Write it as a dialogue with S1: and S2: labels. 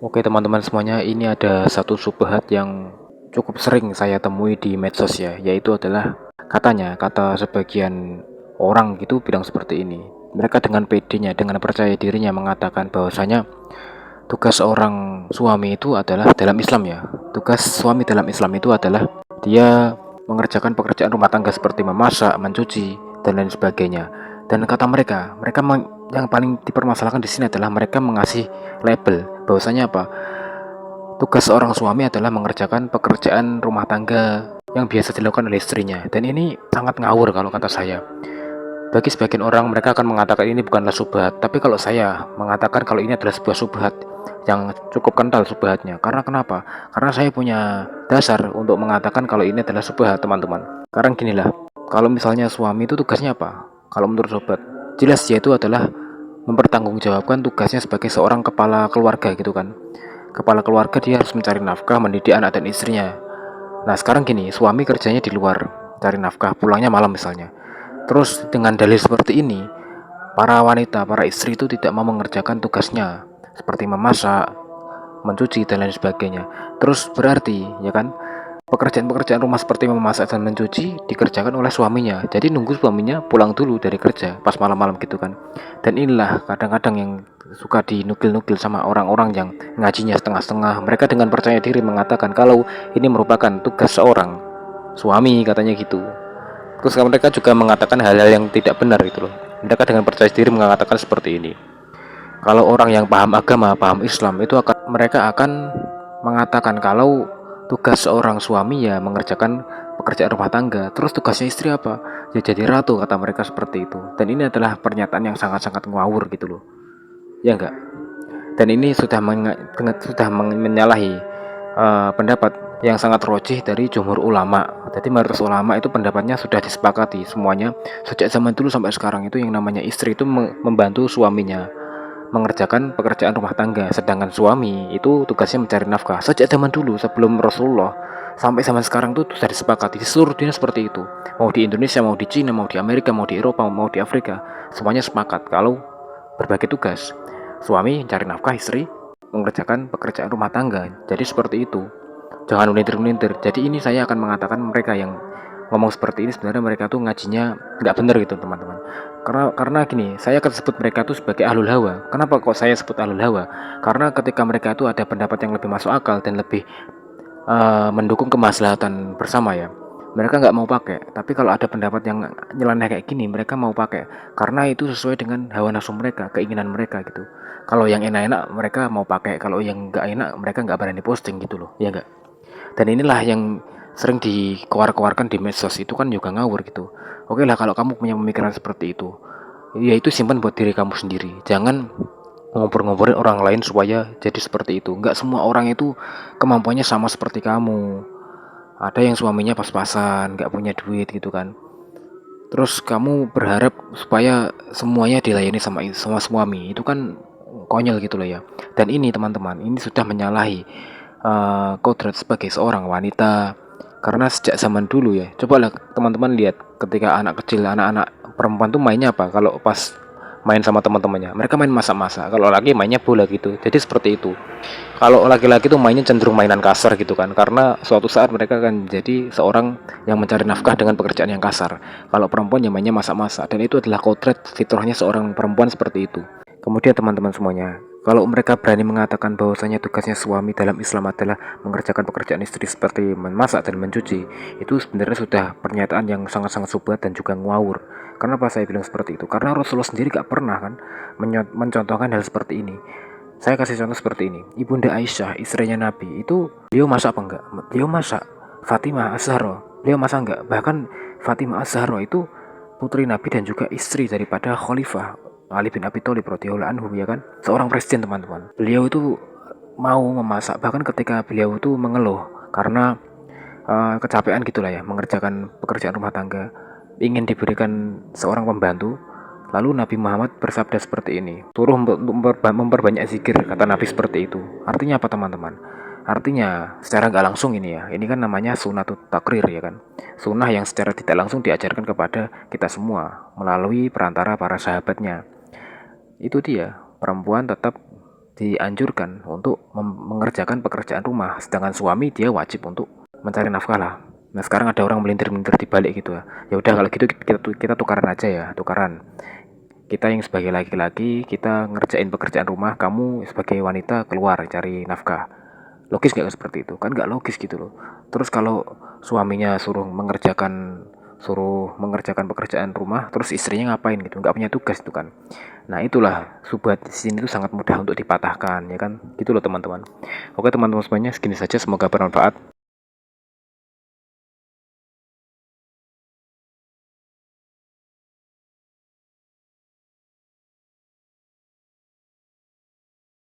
S1: Oke teman-teman semuanya, ini ada satu subhat yang cukup sering saya temui di medsos ya, yaitu adalah kata sebagian orang gitu bilang seperti ini. Mereka dengan pedenya, dengan percaya dirinya mengatakan bahwasanya tugas seorang suami itu adalah dalam Islam ya. Tugas suami dalam Islam itu adalah dia mengerjakan pekerjaan rumah tangga seperti memasak, mencuci, dan lain sebagainya. Dan kata mereka yang paling dipermasalahkan di sini adalah mereka mengasih label bahwasanya apa? Tugas seorang suami adalah mengerjakan pekerjaan rumah tangga yang biasa dilakukan oleh istrinya. Dan ini sangat ngawur kalau kata saya. Bagi sebagian orang mereka akan mengatakan ini bukanlah subhat, tapi kalau saya mengatakan kalau ini adalah sebuah subhat yang cukup kental subhatnya. Karena kenapa? Karena saya punya dasar untuk mengatakan kalau ini adalah subhat, teman-teman. Karena ginilah, kalau misalnya suami itu tugasnya apa? Kalau menurut sobat, jelas dia itu adalah mempertanggungjawabkan tugasnya sebagai seorang kepala keluarga gitu kan. Kepala keluarga dia harus mencari nafkah, mendidik anak dan istrinya. Nah sekarang gini, suami kerjanya di luar, cari nafkah, pulangnya malam misalnya. Terus dengan dalil seperti ini, para wanita, para istri itu tidak mau mengerjakan tugasnya, seperti memasak, mencuci, dan lain sebagainya. Terus berarti, ya kan, pekerjaan-pekerjaan rumah seperti memasak dan mencuci dikerjakan oleh suaminya. Jadi nunggu suaminya pulang dulu dari kerja, pas malam-malam gitu kan. Dan inilah kadang-kadang yang suka dinukil-nukil sama orang-orang yang ngajinya setengah-setengah. Mereka dengan percaya diri mengatakan kalau ini merupakan tugas seorang suami, katanya gitu. Terus mereka juga mengatakan hal-hal yang tidak benar gitu loh. Mereka dengan percaya diri mengatakan seperti ini. Kalau orang yang paham agama, paham Islam itu mereka akan mengatakan kalau tugas seorang suami ya mengerjakan pekerjaan rumah tangga. Terus tugasnya istri apa? Ya jadi ratu, kata mereka seperti itu. Dan ini adalah pernyataan yang sangat-sangat ngawur gitu loh. Ya enggak? Dan ini menyalahi pendapat yang sangat rojih dari jumhur ulama. Jadi mayoritas ulama itu pendapatnya sudah disepakati semuanya sejak zaman dulu sampai sekarang itu yang namanya istri itu membantu suaminya mengerjakan pekerjaan rumah tangga, sedangkan suami itu tugasnya mencari nafkah. Sejak zaman dulu sebelum Rasulullah sampai zaman sekarang tuh sudah disepakati di seluruh dunia seperti itu. Mau di Indonesia, mau di Cina, mau di Amerika, mau di Eropa, mau di Afrika, semuanya sepakat kalau berbagi tugas. Suami mencari nafkah, istri mengerjakan pekerjaan rumah tangga. Jadi seperti itu. Jangan melintir-melintir. Jadi ini saya akan mengatakan mereka yang ngomong seperti ini sebenarnya mereka tuh ngajinya nggak bener gitu teman-teman. Karena gini, saya akan sebut mereka tuh sebagai ahlul hawa. Kenapa kok saya sebut ahlul hawa? Karena ketika mereka tuh ada pendapat yang lebih masuk akal dan lebih mendukung kemaslahatan bersama ya, mereka nggak mau pakai. Tapi kalau ada pendapat yang nyeleneh kayak gini, mereka mau pakai karena itu sesuai dengan hawa nafsu mereka, keinginan mereka gitu. Kalau yang enak-enak mereka mau pakai, kalau yang nggak enak mereka nggak berani posting gitu loh, ya nggak. Dan inilah yang sering dikeluarkan di medsos, itu kan juga ngawur gitu. Oke lah kalau kamu punya pemikiran seperti itu, ya itu simpan buat diri kamu sendiri. Jangan ngobrol-ngobrolin orang lain supaya jadi seperti itu. Nggak semua orang itu kemampuannya sama seperti kamu. Ada yang suaminya pas-pasan, nggak punya duit gitu kan. Terus kamu berharap supaya semuanya dilayani sama suami, itu kan konyol gitu loh ya. Dan ini teman-teman, ini sudah menyalahi kodrat sebagai seorang wanita. Karena sejak zaman dulu ya, coba lah teman-teman lihat ketika anak kecil, anak-anak perempuan tuh mainnya apa kalau pas main sama teman-temannya, mereka main masak-masak. Kalau laki mainnya bola gitu, jadi seperti itu. Kalau laki-laki tuh mainnya cenderung mainan kasar gitu kan, karena suatu saat mereka akan jadi seorang yang mencari nafkah dengan pekerjaan yang kasar. Kalau perempuan yang mainnya masak-masak, dan itu adalah kodrat fitrahnya seorang perempuan seperti itu. Kemudian teman-teman semuanya, kalau mereka berani mengatakan bahwasanya tugasnya suami dalam Islam adalah mengerjakan pekerjaan istri seperti memasak dan mencuci, itu sebenarnya sudah pernyataan yang sangat-sangat subhat dan juga ngawur. Kenapa saya bilang seperti itu? Karena Rasulullah sendiri gak pernah kan mencontohkan hal seperti ini. Saya kasih contoh seperti ini. Ibunda Aisyah, istrinya Nabi, itu beliau masak apa enggak? Beliau masak. Fatimah Az-Zahra, beliau masak enggak? Bahkan Fatimah Az-Zahra itu putri Nabi dan juga istri daripada Khalifah Ali bin Abi Thalib radhiyallahu anhu, ya kan, seorang presiden teman-teman. Beliau itu mau memasak, bahkan ketika beliau itu mengeluh karena kecapean gitulah ya mengerjakan pekerjaan rumah tangga, ingin diberikan seorang pembantu. Lalu Nabi Muhammad bersabda seperti ini, suruh untuk memperbanyak zikir, kata Nabi seperti itu. Artinya apa teman-teman? Artinya secara nggak langsung ini ya, ini kan namanya sunatut takrir ya kan, sunnah yang secara tidak langsung diajarkan kepada kita semua melalui perantara para sahabatnya. Itu dia, perempuan tetap dianjurkan untuk mengerjakan pekerjaan rumah, sedangkan suami dia wajib untuk mencari nafkah lah. Nah sekarang ada orang melintir-melintir di balik gitu ya. Ya udah kalau gitu kita tukaran aja ya, tukaran. Kita yang sebagai laki-laki kita ngerjain pekerjaan rumah, kamu sebagai wanita keluar cari nafkah. Logis nggak seperti itu? Kan nggak logis gitu loh. Terus kalau suaminya suruh mengerjakan pekerjaan rumah, terus istrinya ngapain gitu? Nggak punya tugas itu kan. Nah itulah subhat sini itu sangat mudah untuk dipatahkan ya kan. Gitu loh teman-teman. Oke teman-teman semuanya segini saja, semoga bermanfaat.